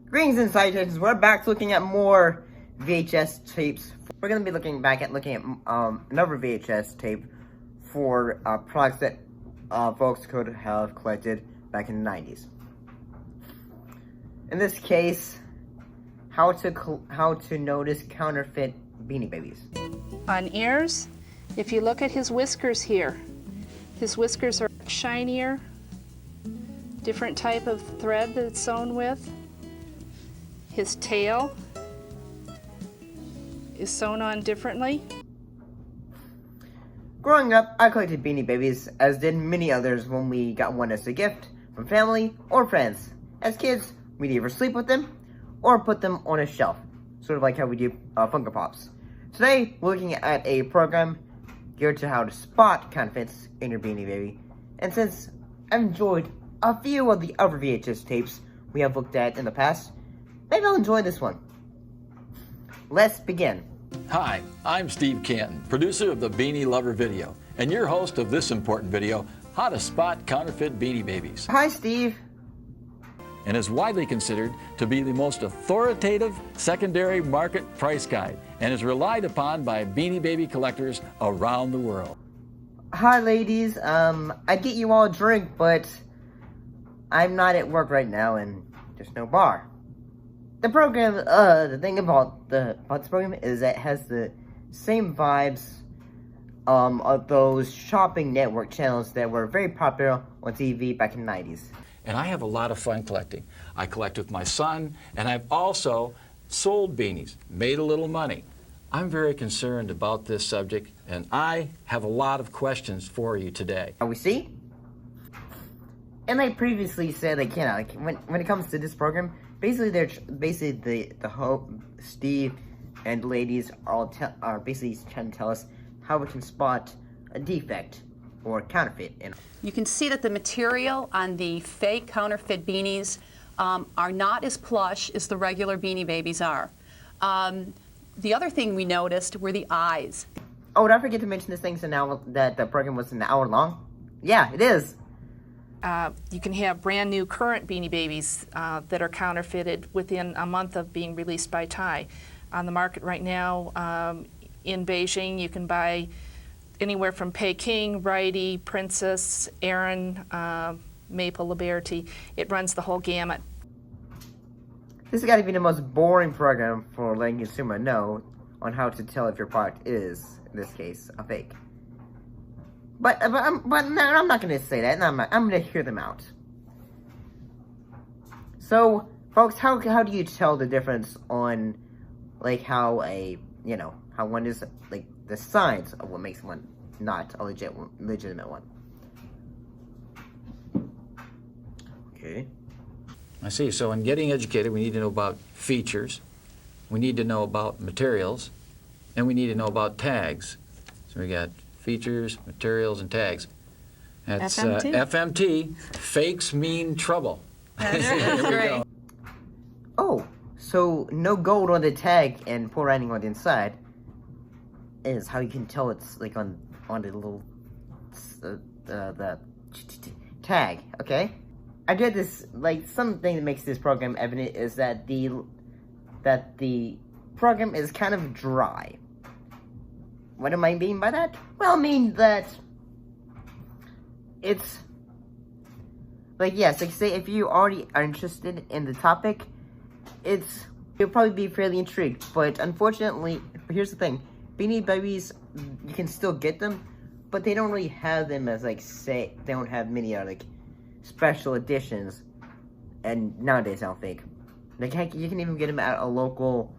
Greetings and salutations. We're back looking at more VHS tapes. We're going to be looking at another VHS tape for products that folks could have collected back in the 90s. In this case, how to notice counterfeit Beanie Babies. On ears, if you look at his whiskers here, his whiskers are shinier, different type of thread that it's sewn with. His tail is sewn on differently. Growing up, I collected Beanie Babies, as did many others when we got one as a gift from family or friends. As kids, we'd either sleep with them or put them on a shelf, sort of like how we do Funko Pops. Today, we're looking at a program geared to how to spot counterfeits in your Beanie Baby. And since I've enjoyed a few of the other VHS tapes we have looked at in the past, maybe I'll enjoy this one. Let's begin. Hi, I'm Steve Canton, producer of the Beanie Lover video, and your host of this important video, How to Spot Counterfeit Beanie Babies. Hi, Steve. And is widely considered to be the most authoritative secondary market price guide, and is relied upon by Beanie Baby collectors around the world. Hi, ladies. I'd get you all a drink, but I'm not at work right now, and there's no bar. The program, the thing about this program is that it has the same vibes of those shopping network channels that were very popular on TV back in the 90s. And I have a lot of fun collecting. I collect with my son, and I've also sold beanies, made a little money. I'm very concerned about this subject, and I have a lot of questions for you today. We see? And like previously said, when it comes to this program, basically the host, Steve and the ladies are basically trying to tell us how we can spot a defect or counterfeit. You can see that the material on the fake counterfeit beanies are not as plush as the regular Beanie Babies are. The other thing we noticed were the eyes. Oh, did I forget to mention this thing that the program was an hour long? Yeah, it is. You can have brand new current Beanie Babies that are counterfeited within a month of being released by Ty. On the market right now in Beijing, you can buy anywhere from Peking, Righty, Princess, Aaron, Maple, Liberty. It runs the whole gamut. This has got to be the most boring program for letting consumer know on how to tell if your product is, in this case, a fake. But no, I'm not going to say that. I'm going to hear them out. So, folks, how do you tell the difference on, like, how one is, like, the signs of what makes one not a legitimate one? Okay. I see. So in getting educated, we need to know about features, we need to know about materials, and we need to know about tags. So we got features, materials, and tags. That's FMT. FMT. Fakes mean trouble. That's great. Oh, so no gold on the tag and poor writing on the inside is how you can tell it's like on the little the tag. Okay. I did this, like, something that makes this program evident is that the program is kind of dry. What do I mean by that? Well, I mean that it's, like, yes, like, say if you already are interested in the topic, you'll probably be fairly intrigued, but unfortunately, here's the thing, Beanie Babies, you can still get them, but they don't really have them as, like, say, they don't have many, like, special editions, and nowadays they're fake. Like, heck, you can even get them at a local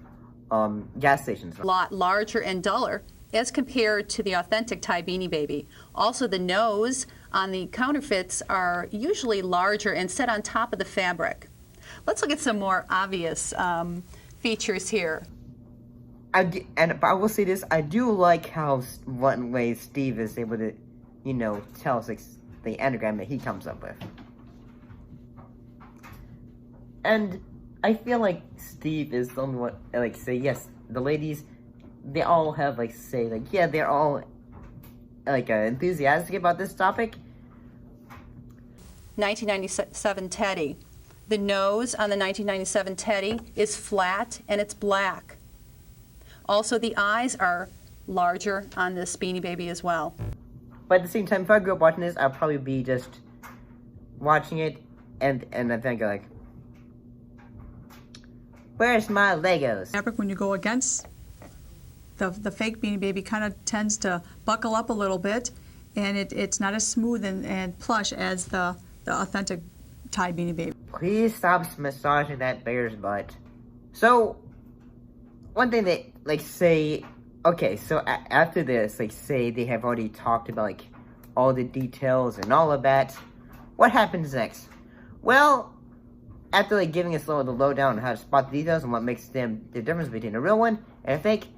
gas station. A lot larger and duller as compared to the authentic Ty Beanie Baby. Also, the nose on the counterfeits are usually larger and set on top of the fabric. Let's look at some more obvious features here. But I will say this, I do like how one way Steve is able to, tell us, like, the anagram that he comes up with. And I feel like Steve is the only one, like, say, yes, the ladies, they all have, like, say, like, yeah, they're all, like, enthusiastic about this topic. 1997 Teddy. The nose on the 1997 Teddy is flat and it's black. Also, the eyes are larger on this Beanie Baby as well. But at the same time, if I grew up watching this, I'd probably be just watching it and I think like, where's my Legos? Fabric, when you go against the fake Beanie Baby, kind of tends to buckle up a little bit, and it's not as smooth and plush as the authentic Thai Beanie Baby. Please stop massaging that bear's butt. So, one thing that, like, say, okay, so after this, like, say they have already talked about, like, all the details and all of that, what happens next? Well, after, like, giving us the lowdown on how to spot the details and what makes them the difference between a real one and a fake,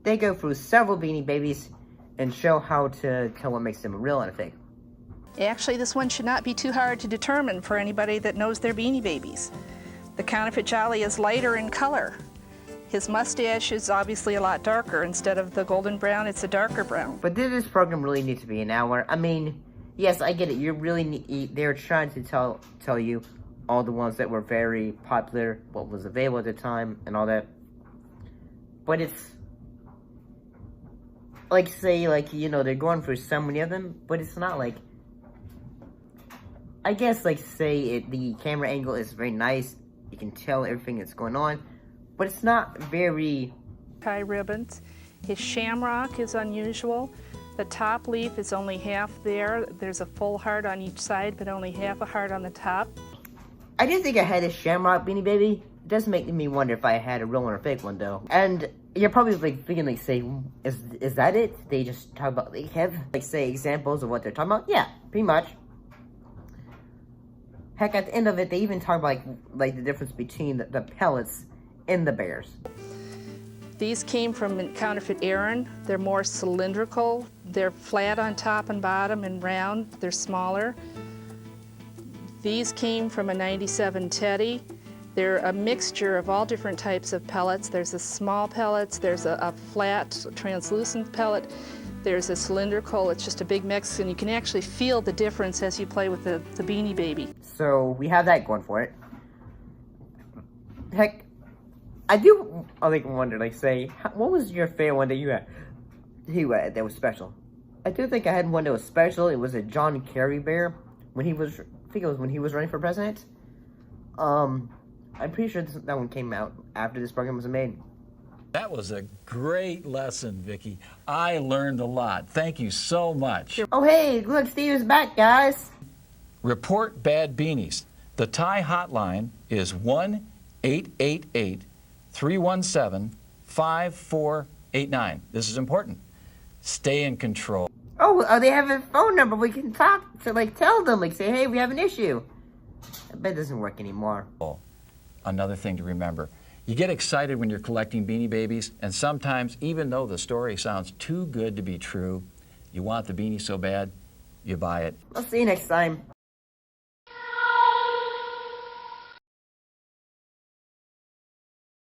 they go through several Beanie Babies and show how to tell what makes them a real and a fake. Actually, this one should not be too hard to determine for anybody that knows their Beanie Babies. The Counterfeit Jolly is lighter in color. His mustache is obviously a lot darker. Instead of the golden brown, it's a darker brown. But did this program really need to be an hour? I mean, yes, I get it. You really they're trying to tell you all the ones that were very popular, what was available at the time, and all that. But it's like, say, like, you know, they're going through so many of them, but it's not like, I guess, like, say the camera angle is very nice. You can tell everything that's going on, but it's not very... Tie ribbons. His shamrock is unusual. The top leaf is only half there. There's a full heart on each side, but only half a heart on the top. I didn't think I had a shamrock Beanie Baby. It does make me wonder if I had a real one or a fake one, though. And you're probably, like, thinking, like, say, is that it? They just talk about, they have, like, say, examples of what they're talking about? Yeah, pretty much. Heck, at the end of it, they even talk about, like the difference between the pellets in the bears. These came from Counterfeit Aaron. They're more cylindrical. They're flat on top and bottom and round. They're smaller. These came from a 97 Teddy. They're a mixture of all different types of pellets. There's a small pellets, there's a flat, translucent pellet, there's a cylindrical. It's just a big mix, and you can actually feel the difference as you play with the Beanie Baby. So we have that going for it. Heck, I do, like, wonder, like, say, what was your favorite one that you had? That was special. I do think I had one that was special. It was a John Kerry bear when he was, I think it was when he was running for president. I'm pretty sure that one came out after this program was made. That was a great lesson, Vicki. I learned a lot. Thank you so much. Oh, hey, look, Steve is back, guys. Report bad beanies. The Thai hotline is 1-888-317-5489. This is important. Stay in control. Oh, they have a phone number. We can talk to, like, tell them, like, say, hey, we have an issue. I bet it doesn't work anymore. Another thing to remember. You get excited when you're collecting Beanie Babies, and sometimes, even though the story sounds too good to be true, you want the beanie so bad, you buy it. I'll see you next time.